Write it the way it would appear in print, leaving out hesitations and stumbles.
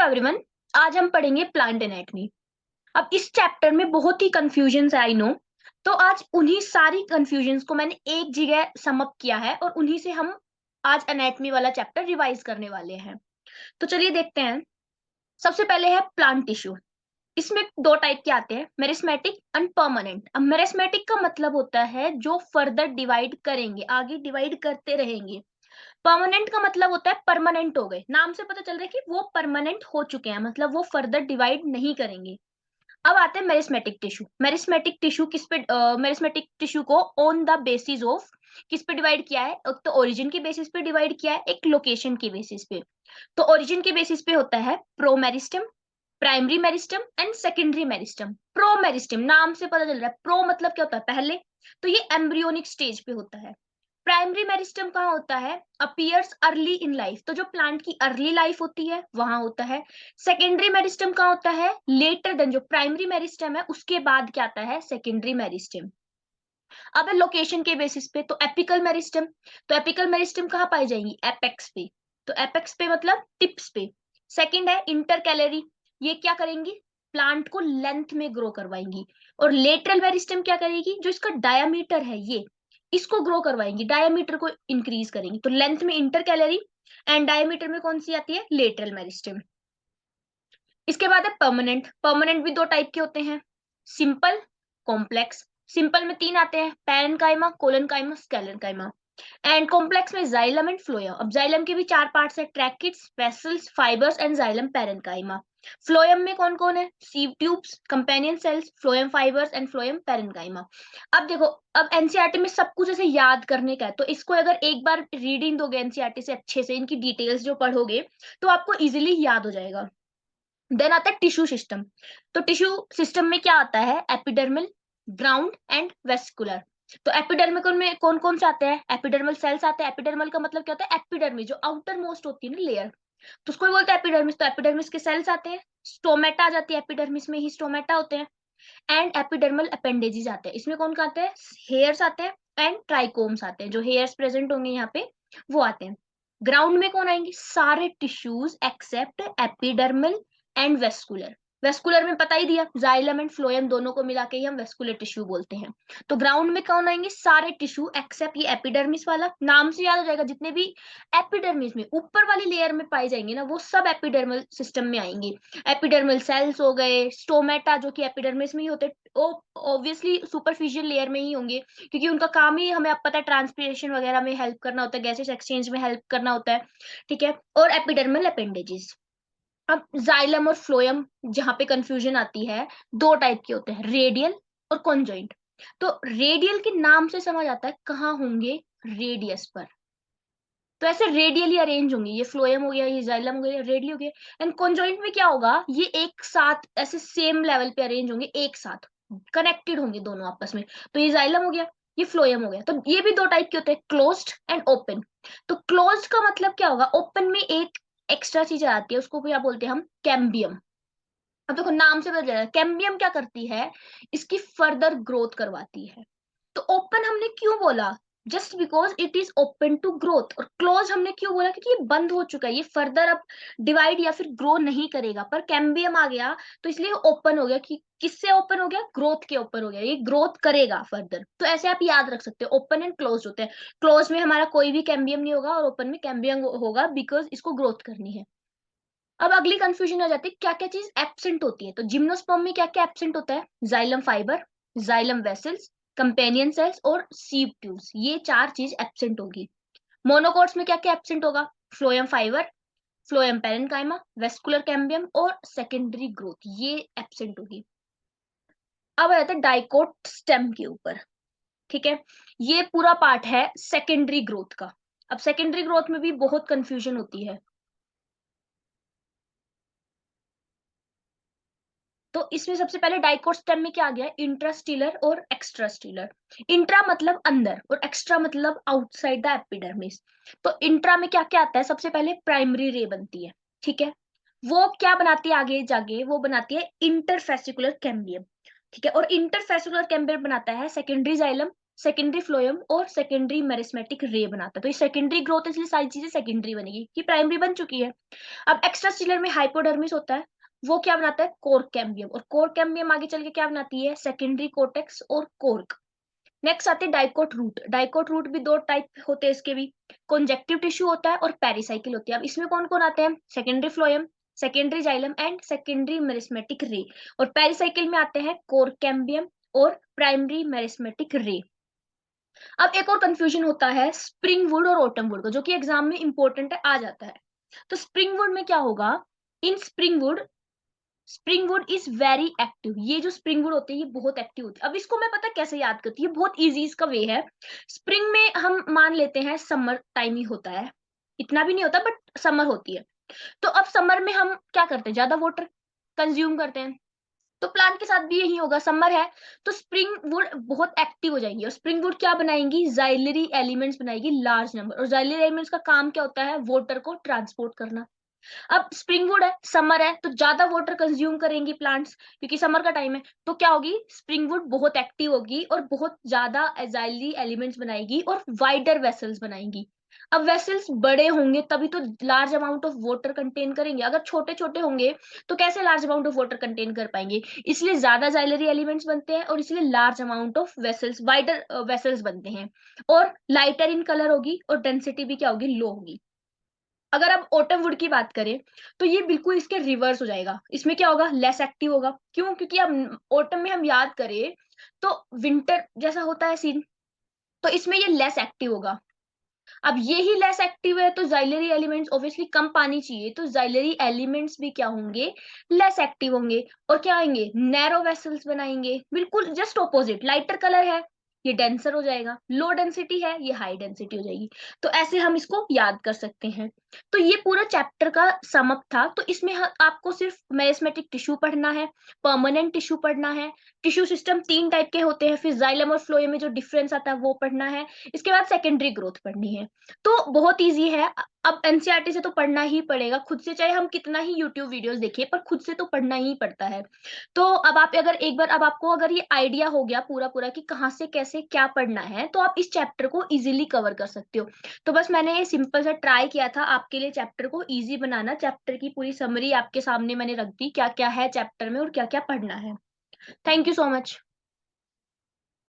Hello everyone. आज हम पढ़ेंगे प्लांट एनाटॉमी। अब इस चैप्टर में बहुत ही कंफ्यूजन्स है, आई नो। तो आज उन्हीं सारी कंफ्यूजन्स को मैंने एक जगह सम अप किया है और उन्हीं से हम आज एनाटॉमी वाला चैप्टर रिवाइज करने वाले हैं। तो चलिए देखते हैं। सबसे पहले है प्लांट टिश्यू। इसमें दो टाइप के आते हैं, मेरिस्मेटिक एंड परमानेंट। अब मेरिस्मेटिक का मतलब होता है जो फर्दर डिवाइड करेंगे, आगे डिवाइड करते रहेंगे। परमानेंट का मतलब होता है परमानेंट हो गए, नाम से पता चल रहा है कि वो परमानेंट हो चुके हैं, मतलब वो फर्दर डिवाइड नहीं करेंगे। अब आते हैं मेरिस्मेटिक टिश्यू। मेरिस्मेटिक टिश्यू किस पे मेरिस्मेटिक टिश्यू को ऑन द बेसिस ऑफ किस पे डिवाइड किया है? एक तो ओरिजिन के बेसिस पे डिवाइड किया है, एक लोकेशन के बेसिस पे। तो ओरिजिन के बेसिस पे होता है promeristem, primary meristem and secondary meristem. Promeristem नाम से पता चल रहा है, प्रो मतलब क्या होता है? पहले। तो ये एम्ब्रियोनिक स्टेज पे होता है। प्राइमरी मेरिस्टम कहाँ होता है? अपीयर्स अर्ली इन लाइफ, तो जो प्लांट की अर्ली लाइफ होती है वहां होता है। सेकेंडरी मेरिस्टम कहाँ होता है? लेटर देन जो प्राइमरी मेरिस्टम है उसके बाद क्या आता है? Secondary meristem. अब है लोकेशन के बेसिस पे, तो एपिकल मेरिस्टम। तो एपिकल मेरिस्टम कहाँ पाई जाएंगी? एपेक्स पे। तो एपेक्स पे मतलब टिप्स पे। सेकंड है इंटरकैलरी, ये क्या करेंगी? प्लांट को लेंथ में ग्रो करवाएंगी। और लेटरल मेरिस्टम क्या करेगी? जो इसका डायामीटर है ये, इसको ग्रो करवाएंगी, डायामीटर को इंक्रीज करेंगी। तो लेंथ में इंटरकैलरी एंड डायामीटर में कौन सी आती है? Lateral meristem. इसके बाद है परमानेंट। परमानेंट भी दो टाइप के होते हैं, सिंपल, कॉम्प्लेक्स। सिंपल में तीन आते हैं, पैरेन्काइमा, कोलेनकाइमा, स्केलेनकाइमा। एंड कॉम्प्लेक्स में जाइलम एंड फ्लोएम। अब जाइलम के भी चार पार्ट्स है, tracheids, vessels, fibres and xylem parenchyma. Phloem में कौन कौन है? Sieve tubes, companion cells, phloem fibres and phloem parenchyma. अब देखो, अब एनसीईआरटी में सब कुछ ऐसे याद करने का है, तो इसको अगर एक बार रीडिंग दोगे एनसीईआरटी से अच्छे से, इनकी डिटेल्स जो पढ़ोगे तो आपको इजिली याद हो जाएगा। देन आता है टिश्यू सिस्टम। तो टिश्यू सिस्टम में क्या आता है? Epidermal, ground and vascular. तो एपिडर्मिकल में कौन कौन से आते हैं? एपिडर्मल सेल्स आते हैं। एपिडर्मल का मतलब क्या होता है? एपिडर्मिस, जो आउटर मोस्ट होती है ना लेयर, तो उसको भी बोलते हैं एपिडर्मिस। तो एपिडर्मिस के सेल्स आते हैं। स्टोमेटा आ जाती है, एपिडर्मिस में ही स्टोमेटा होते हैं। एंड एपिडर्मल अपेंडेजेस आते हैं। इसमें कौन कौन आते हैं? हेयर्स आते हैं एंड ट्राइकोम्स आते हैं, जो हेयर्स प्रेजेंट होंगे यहाँ पे वो आते हैं। ग्राउंड में कौन आएंगे? सारे tissues except epidermal and vascular. Vascular में पता ही दिया, जाइलम एंड फ्लोएम दोनों को मिला के ही हम वेस्कुलर टिश्यू बोलते हैं। तो ग्राउंड में कौन आएंगे? सारे टिश्यू एक्सेप्ट ये एपिडर्मिस वाला, नाम से याद हो जाएगा, जितने भी एपिडर्मिस में ऊपर वाली लेयर में पाए जाएंगे ना वो सब एपिडर्मल सिस्टम में आएंगे। एपिडर्मल सेल्स हो गए, स्टोमेटा जो कि एपिडर्मिस में ही होते हैं, ऑब्वियसली सुपरफिशियल लेयर में ही होंगे, क्योंकि उनका काम ही हमें अब पता है ट्रांसपिरेशन वगैरह में हेल्प करना होता है, गैसेस एक्सचेंज में हेल्प करना होता है। ठीक है। और एपिडर्मल अपेंडेजेस। अब जाइलम और फ्लोएम जहां पे कंफ्यूजन आती है, दो टाइप के होते हैं, रेडियल और कॉन्जॉइंट। तो रेडियल के नाम से समझ आता है कहाँ होंगे? रेडियस पर। तो ऐसे रेडियली अरेंज होंगे, ये फ्लोएम हो गया, ये जाइलम हो गया, रेडियली हो गया। एंड कॉन्जॉइंट में क्या होगा? ये एक साथ ऐसे सेम लेवल पे अरेंज होंगे, एक साथ कनेक्टेड होंगे दोनों आपस में। तो ये जाइलम हो गया, ये फ्लोएम हो गया। तो ये भी दो टाइप के होते हैं, क्लोज्ड एंड ओपन। तो क्लोज्ड का मतलब क्या होगा? ओपन में एक एक्स्ट्रा चीज आती है, उसको क्या बोलते हैं हम? कैम्बियम। अब देखो नाम से पता चल रहा है कैम्बियम क्या करती है, इसकी फर्दर ग्रोथ करवाती है। तो ओपन हमने क्यों बोला? Just because it is open to growth. और क्लोज हमने क्यों बोला? क्योंकि ये बंद हो चुका है, ये फर्दर अब डिवाइड या फिर ग्रो नहीं करेगा। पर कैम्बियम आ गया तो इसलिए ओपन हो गया। कि किससे ओपन हो गया? ग्रोथ के ऊपर हो गया, ये ग्रोथ करेगा फर्दर। तो ऐसे आप याद रख सकते हो, ओपन एंड क्लोज होते हैं। क्लोज में हमारा कोई भी कैम्बियम नहीं होगा और ओपन में कैम्बियम होगा, बिकॉज इसको ग्रोथ करनी है। अब अगली कंफ्यूजन आ जाती है, क्या क्या चीज एब्सेंट होती है? तो जिम्नोस्पर्म में क्या क्या एब्सेंट होता है? Xylem fibre, xylem vessels, companion cells और सीव ट्यूब्स, ये चार चीज एब्सेंट होगी। मोनोकोट्स में क्या क्या एब्सेंट होगा? Phloem fibre, phloem parenchyma, vascular cambium और सेकेंडरी ग्रोथ, ये एब्सेंट होगी। अब आ जाता है डाइकोट स्टेम के ऊपर। ठीक है। ये पूरा पार्ट है सेकेंडरी ग्रोथ का। अब सेकेंडरी ग्रोथ में भी बहुत कंफ्यूजन होती है। तो इसमें सबसे पहले डाइकोट स्टेम में क्या आ गया? इंट्रास्टिलर और एक्स्ट्रास्टिलर। इंट्रा मतलब अंदर और एक्स्ट्रा मतलब आउटसाइड द एपिडर्मिस। तो इंट्रा में क्या क्या आता है? सबसे पहले प्राइमरी रे बनती है। ठीक है। वो क्या बनाती है आगे जाके? वो बनाती है इंटरफेसिकुलर कैम्बियम। ठीक है। और इंटरफेसिकुलर कैम्बियम बनाता है सेकेंडरी जाइलम सेकेंडरी फ्लोएम और सेकेंडरी मेरिस्मेटिक रे बनाता है। तो ये सेकेंडरी ग्रोथ, इसलिए सारी चीजें सेकेंडरी बनेगी, कि प्राइमरी बन चुकी है। अब एक्स्ट्रासेलुलर में हाइपोडर्मिस होता है, वो क्या बनाता है, कोर कैम्बियम, और कोर कैम्बियम आगे चल के क्या बनाती है, सेकेंडरी कोर्टेक्स और कोर्क। नेक्स्ट आते हैं डाइकोट रूट। डाइकोट रूट भी दो टाइप होते हैं इसके भी, कॉन्जेक्टिव टिश्यू होता है और पेरिसाइकिल होती है। अब इसमें कौन कौन आते हैं, secondary phloem, secondary xylem and secondary meristematic रे। और पेरिसाइकिल में आते हैं कोर कैम्बियम और प्राइमरी मेरिस्मेटिक रे। अब एक और कंफ्यूजन होता है स्प्रिंग वुड और ऑटम वुड का, जो कि एग्जाम में इंपॉर्टेंट है, आ जाता है। तो स्प्रिंग वुड में क्या होगा, इन spring would is very active. ये जो स्प्रिंग वुड होती है ये बहुत एक्टिव होती है। अब इसको मैं पता कैसे याद करती हूँ, बहुत इजी इसका वे है। स्प्रिंग में हम मान लेते हैं समर टाइम ही होता है, इतना भी नहीं होता बट समर होती है। तो अब समर में हम क्या करते हैं, ज्यादा वाटर कंज्यूम करते हैं। तो प्लांट के साथ भी यही होगा, समर है तो स्प्रिंग वुड बहुत एक्टिव हो जाएंगी, और स्प्रिंग वुड क्या बनाएंगी, जाइलरी एलिमेंट्स बनाएगी लार्ज नंबर। और जाइलरी एलिमेंट्स का काम क्या होता है, वाटर को ट्रांसपोर्ट करना। अब स्प्रिंग वुड है, समर है, तो ज्यादा वाटर कंज्यूम करेंगी प्लांट्स, क्योंकि समर का टाइम है। तो क्या होगी, स्प्रिंग वुड बहुत एक्टिव होगी और बहुत ज्यादा एजाइली एलिमेंट्स बनाएगी और वाइडर वेसल्स बनाएंगी। अब वेसल्स बड़े होंगे तभी तो large amount of water contain करेंगे, अगर छोटे छोटे होंगे तो कैसे large amount of water contain कर पाएंगे। इसलिए ज्यादा जाइलरी एलिमेंट्स बनते हैं और इसलिए large amount of vessels, wider vessels बनते हैं। और लाइटर इन कलर होगी और डेंसिटी भी क्या होगी, लो होगी। अगर आप ऑटम वुड की बात करें तो ये बिल्कुल इसके रिवर्स हो जाएगा, इसमें क्या होगा, लेस एक्टिव होगा। क्यों, क्योंकि अब ऑटम में हम याद करें तो विंटर जैसा होता है सीन, तो इसमें ये लेस एक्टिव होगा। अब ये ही लेस एक्टिव है तो जाइलरी एलिमेंट्स ऑब्वियसली कम पानी चाहिए, तो जाइलरी एलिमेंट्स भी क्या होंगे, लेस एक्टिव होंगे। और क्या आएंगे, नैरो वेसल्स बनाएंगे। बिल्कुल जस्ट ऑपोजिट, लाइटर कलर है ये डेंसर हो जाएगा, लो डेंसिटी है ये हाई डेंसिटी हो जाएगी। तो ऐसे हम इसको याद कर सकते हैं। तो ये पूरा चैप्टर का समअप था। तो इसमें आपको सिर्फ मेरिस्मेटिक टिश्यू पढ़ना है, परमानेंट टिश्यू पढ़ना है, टिश्यू सिस्टम तीन टाइप के होते हैं, फिर जाइलम और फ्लोएम में जो डिफरेंस आता है वो पढ़ना है, इसके बाद सेकेंडरी ग्रोथ पढ़नी है। तो बहुत इजी है। अब एनसीईआरटी से तो पढ़ना ही पड़ेगा खुद से, चाहे हम कितना ही यूट्यूब वीडियोस देखें पर खुद से तो पढ़ना ही पड़ता है। तो अब आप अगर एक बार, अब आपको अगर ये आइडिया हो गया पूरा पूरा कि कहाँ से कैसे क्या पढ़ना है, तो आप इस चैप्टर को इजीली कवर कर सकते हो। तो बस मैंने ये सिंपल सा ट्राई किया था आपके लिए चैप्टर को इजी बनाना, चैप्टर की पूरी समरी आपके सामने मैंने रख दी, क्या क्या है चैप्टर में और क्या क्या पढ़ना है। Thank you so much.